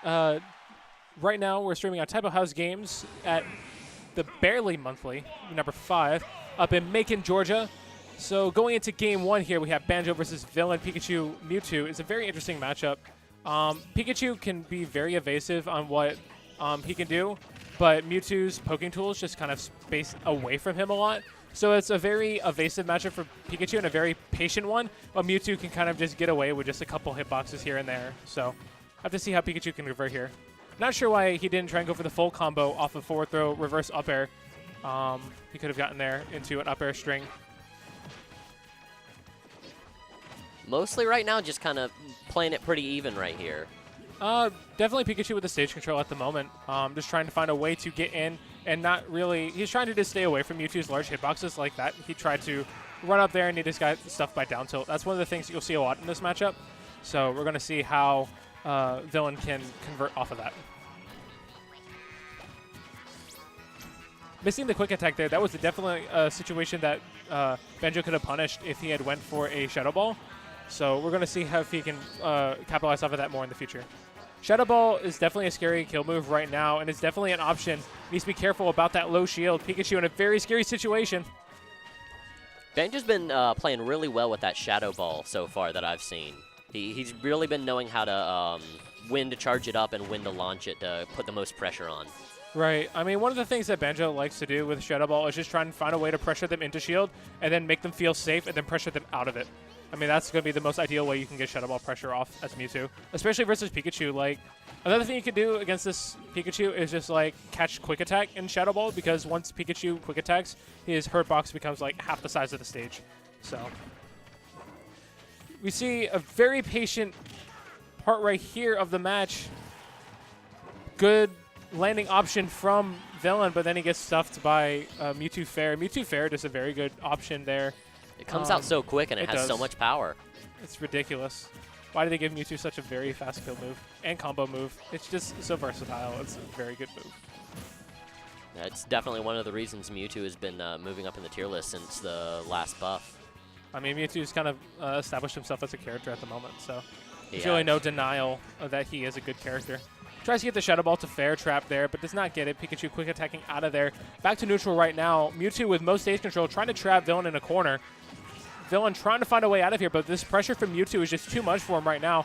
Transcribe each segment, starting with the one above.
Right now, we're streaming on Typo House Games at the barely monthly, number 5, up in Macon, Georgia. So going into game 1 here, we have Banjo versus VIlln, Pikachu, MewTwo. It's a very interesting matchup. Pikachu can be very evasive on what he can do, but Mewtwo's poking tools just kind of space away from him a lot. So it's a very evasive matchup for Pikachu and a very patient one, but Mewtwo can kind of just get away with just a couple hitboxes here and there. So have to see how Pikachu can convert here. Not sure why he didn't try and go for the full combo off of forward throw, reverse up air. He could have gotten there into an up air string. Mostly right now, just kind of playing it pretty even right here. Definitely Pikachu with the stage control at the moment. Just trying to find a way to get in and not really... He's trying to just stay away from Mewtwo's large hitboxes like that. He tried to run up there and he just got stuffed by down tilt. That's one of the things you'll see a lot in this matchup. So we're going to see how VIlln can convert off of that. Missing the quick attack there, that was definitely a situation that Banjo could have punished if he had went for a Shadow Ball. So we're going to see how if he can capitalize off of that more in the future. Shadow Ball is definitely a scary kill move right now, and it's definitely an option. Needs to be careful about that low shield. Pikachu in a very scary situation. Banjo's been playing really well with that Shadow Ball so far that I've seen. He's really been knowing how to when to charge it up and when to launch it to put the most pressure on. Right. I mean, one of the things that Banjo likes to do with Shadow Ball is just try and find a way to pressure them into shield and then make them feel safe and then pressure them out of it. I mean, that's going to be the most ideal way you can get Shadow Ball pressure off as Mewtwo, especially versus Pikachu. Like, another thing you could do against this Pikachu is just, like, catch Quick Attack in Shadow Ball, because once Pikachu Quick Attacks, his hurt box becomes, like, half the size of the stage. So, we see a very patient part right here of the match. Good landing option from VIlln, but then he gets stuffed by Mewtwo Fair. Mewtwo Fair is a very good option there. It comes out so quick, and it has so much power. It's ridiculous. Why did they give Mewtwo such a very fast kill move and combo move? It's just so versatile. It's a very good move. Yeah, it's definitely one of the reasons Mewtwo has been moving up in the tier list since the last buff. I mean, Mewtwo's kind of established himself as a character at the moment, so there's Yeah. really no denial that he is a good character. Tries to get the Shadow Ball to Fair Trap there, but does not get it. Pikachu quick attacking out of there. Back to neutral right now. Mewtwo with most stage control, trying to trap VIlln in a corner. VIlln trying to find a way out of here, but this pressure from Mewtwo is just too much for him right now.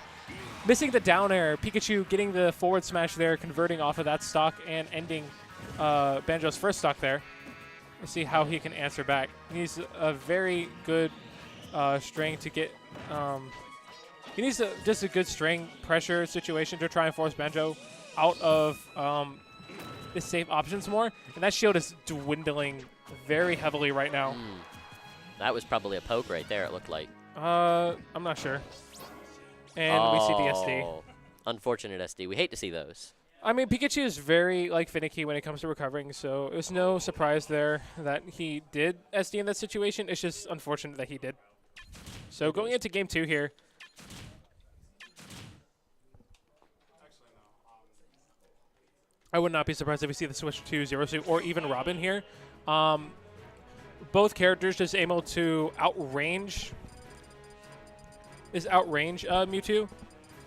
Missing the down air. Pikachu getting the forward smash there, converting off of that stock and ending Banjo's first stock there. Let's see how he can answer back. He's a very good string to get... he needs just a good string pressure situation to try and force Banjo out of his safe options more. And that shield is dwindling very heavily right now. That was probably a poke right there, it looked like. I'm not sure. And we see the SD. Unfortunate SD. We hate to see those. I mean, Pikachu is very finicky when it comes to recovering, so it's no surprise there that he did SD in that situation. It's just unfortunate that he did. So going into game 2 here. I would not be surprised if we see the switch to Zero Suit or even Robin here. Both characters just able to outrange Mewtwo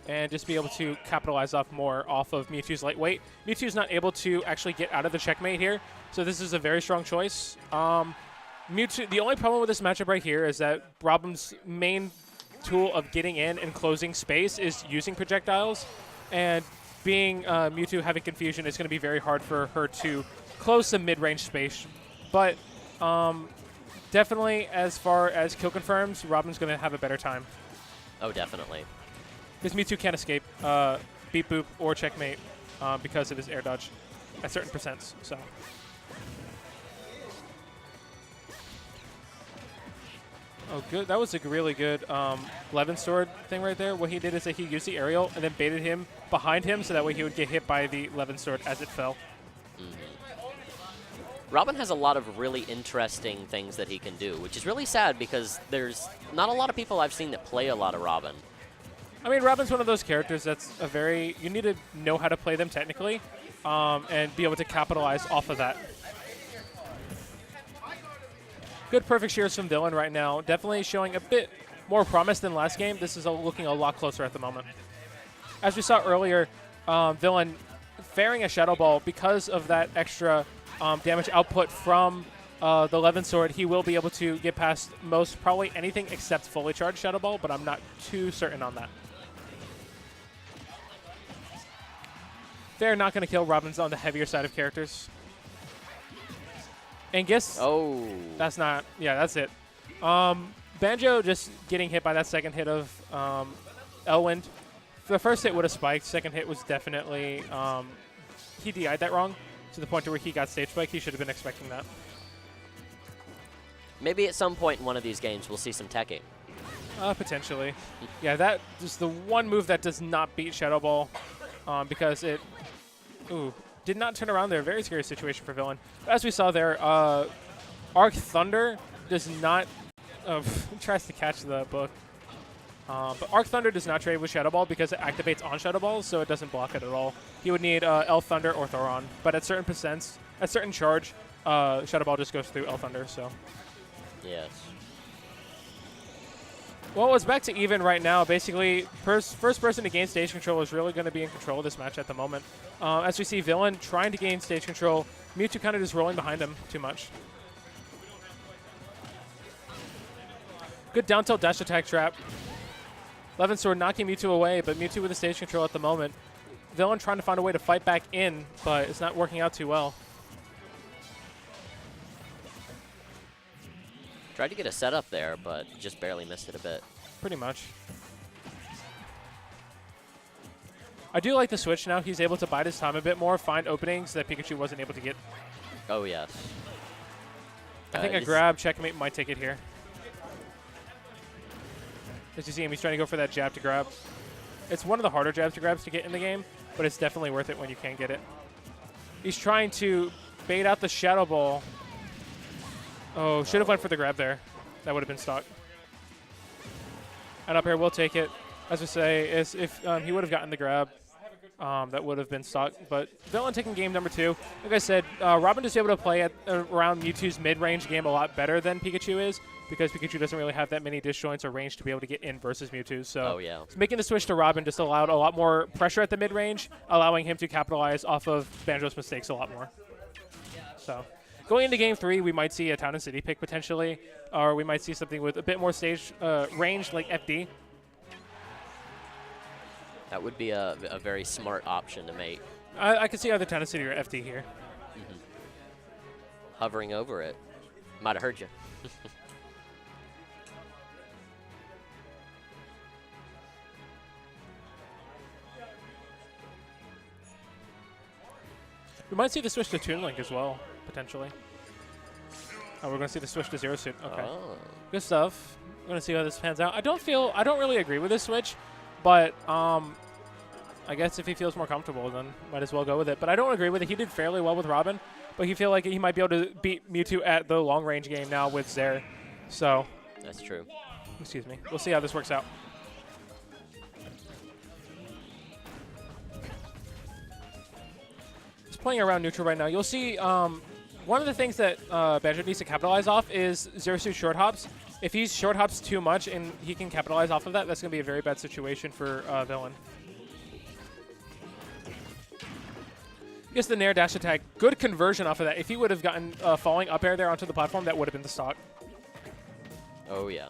and just be able to capitalize more off of Mewtwo's lightweight. Mewtwo's not able to actually get out of the checkmate here, so this is a very strong choice. Mewtwo, the only problem with this matchup right here is that Robin's main tool of getting in and closing space is using projectiles, and being Mewtwo having confusion, it's going to be very hard for her to close some mid-range space. But definitely, as far as kill confirms, Robin's going to have a better time. Oh, definitely. Because Mewtwo can't escape beat boop or checkmate because of his air dodge at certain percents. So. Oh, good. That was a really good Levin Sword thing right there. What he did is that he used the aerial and then baited him behind him so that way he would get hit by the Levin Sword as it fell. Robin has a lot of really interesting things that he can do, which is really sad because there's not a lot of people I've seen that play a lot of Robin. I mean, Robin's one of those characters that's a very... You need to know how to play them technically and be able to capitalize off of that. Good perfect shears from VIlln right now. Definitely showing a bit more promise than last game. This is looking a lot closer at the moment. As we saw earlier, VIlln fairing a Shadow Ball because of that extra damage output from the Levin Sword. He will be able to get past probably anything except fully charged Shadow Ball, but I'm not too certain on that. They're not going to kill. Robin's on the heavier side of characters. And guess... Oh. That's not... Yeah, that's it. Banjo just getting hit by that second hit of Elwind. The first hit would have spiked. Second hit was definitely... he DI'd that wrong to the point to where he got stage spike. He should have been expecting that. Maybe at some point in one of these games we'll see some teching. Potentially. Yeah, that is the one move that does not beat Shadow Ball because it... Ooh, did not turn around there. Very scary situation for VIlln. As we saw there, Arc Thunder does not... tries to catch the book. But Arc Thunder does not trade with Shadow Ball because it activates on Shadow Balls, so it doesn't block it at all. He would need L Thunder or Thoron. But at certain percents, at certain charge, Shadow Ball just goes through L Thunder, so... Yes. Well, it's back to even right now. Basically, first person to gain stage control is really going to be in control of this match at the moment. As we see VIlln trying to gain stage control, MewTwo kind of just rolling behind him too much. Good down tilt dash attack trap. Levin Sword knocking MewTwo away, but MewTwo with the stage control at the moment. VIlln trying to find a way to fight back in, but it's not working out too well. Tried to get a setup there, but just barely missed it a bit. Pretty much. I do like the switch now. He's able to bide his time a bit more, find openings that Pikachu wasn't able to get. Oh, yes. I think a grab checkmate might take it here. As you see him, he's trying to go for that jab to grab. It's one of the harder jabs to grabs to get in the game, but it's definitely worth it when you can get it. He's trying to bait out the Shadow Ball. Oh, should have went for the grab there. That would have been stock. And up here, we'll take it. As we say, is if he would have gotten the grab, that would have been stock. But VIlln taking game number 2. Like I said, Robin is able to play at around Mewtwo's mid-range game a lot better than Pikachu is, because Pikachu doesn't really have that many disjoints or range to be able to get in versus Mewtwo. So making the switch to Robin just allowed a lot more pressure at the mid-range, allowing him to capitalize off of Banjo's mistakes a lot more. So going into game 3, we might see a Town and City pick potentially, or we might see something with a bit more stage range like FD. That would be a very smart option to make. I could see either Town and City or FD here. Mm-hmm. Hovering over it. Might have hurt you. We might see the switch to Toon Link as well, potentially. Oh, we're going to see the switch to Zero Suit. Okay. Oh. Good stuff. We're going to see how this pans out. I don't really agree with this switch, but I guess if he feels more comfortable, then might as well go with it. But I don't agree with it. He did fairly well with Robin, but he feel like he might be able to beat Mewtwo at the long-range game now with Zare. So. That's true. Excuse me. We'll see how this works out. Playing around neutral right now, you'll see one of the things that Banjo needs to capitalize off is Zero Suit short hops. If he short hops too much and he can capitalize off of that, that's going to be a very bad situation for VIlln. Gets the Nair dash attack. Good conversion off of that. If he would have gotten falling up air there onto the platform, that would have been the stock. Oh, yeah.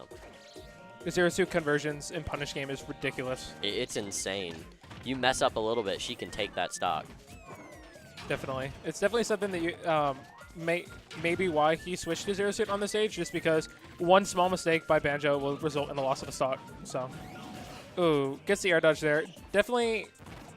The Zero Suit conversions in Punish game is ridiculous. It's insane. You mess up a little bit, she can take that stock. Definitely. It's definitely something that you maybe why he switched to Zero Suit on the stage, just because one small mistake by Banjo will result in the loss of a stock. So, ooh, gets the air dodge there. Definitely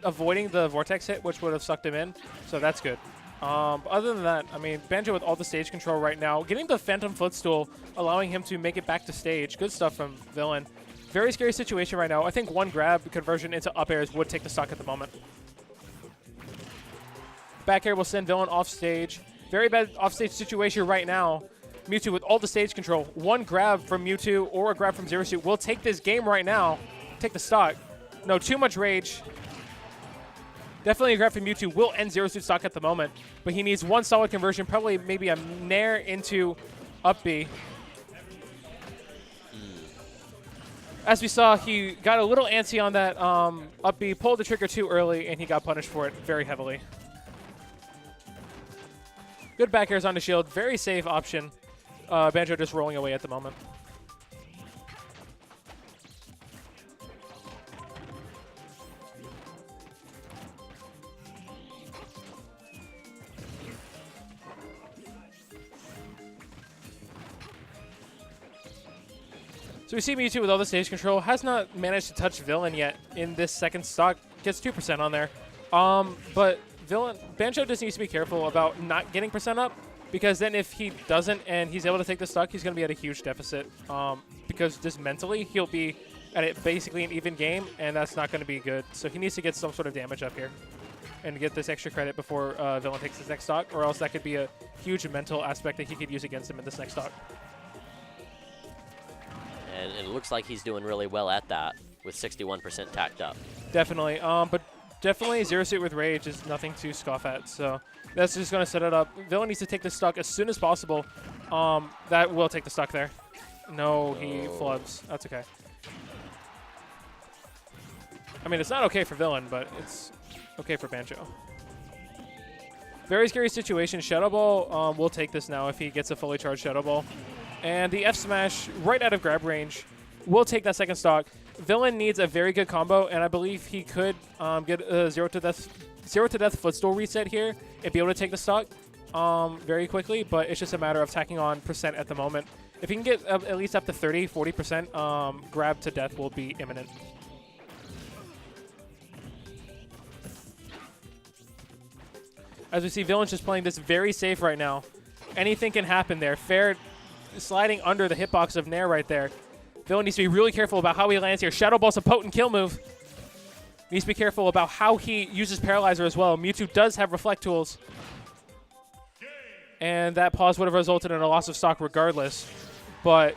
avoiding the Vortex hit, which would have sucked him in, so that's good. Other than that, I mean, Banjo with all the stage control right now, getting the Phantom Footstool, allowing him to make it back to stage. Good stuff from VIlln. Very scary situation right now. I think one grab conversion into up airs would take the stock at the moment. Back air will send VIlln off stage. Very bad offstage situation right now. Mewtwo with all the stage control. One grab from Mewtwo or a grab from Zero Suit will take this game right now. Take the stock. No, too much rage. Definitely a grab from Mewtwo will end Zero Suit stock at the moment, but he needs one solid conversion, probably maybe a Nair into up B. as we saw, he got a little antsy on that up B, pulled the trigger too early, and he got punished for it very heavily. Good back airs onto shield. Very safe option. Banjo just rolling away at the moment. So we see MewTwo with all the stage control. Has not managed to touch VIlln yet in this second stock. Gets 2% on there. But Banjo just needs to be careful about not getting percent up, because then if he doesn't and he's able to take the stock, he's going to be at a huge deficit. Because just mentally, he'll be at it basically an even game, and that's not going to be good. So he needs to get some sort of damage up here and get this extra credit before VIlln takes his next stock, or else that could be a huge mental aspect that he could use against him in this next stock. And it looks like he's doing really well at that with 61% tacked up. Definitely. But definitely Zero Suit with Rage is nothing to scoff at. So that's just going to set it up. VIlln needs to take the stock as soon as possible. That will take the stock there. No, he flubs. That's okay. I mean, it's not okay for VIlln, but it's okay for Banjo. Very scary situation. Shadow Ball will take this now if he gets a fully charged Shadow Ball. And the F smash right out of grab range will take that second stock. VIlln needs a very good combo, and I believe he could get a zero to death footstool reset here and be able to take the stock very quickly, but it's just a matter of tacking on percent at the moment. If he can get at least up to 30, 40%, grab to death will be imminent. As we see, VIlln's just playing this very safe right now. Anything can happen there. Fair sliding under the hitbox of Nair right there. VIlln needs to be really careful about how he lands here. Shadow Ball's a potent kill move. Needs to be careful about how he uses Paralyzer as well. MewTwo does have Reflect tools. And that pause would have resulted in a loss of stock regardless. But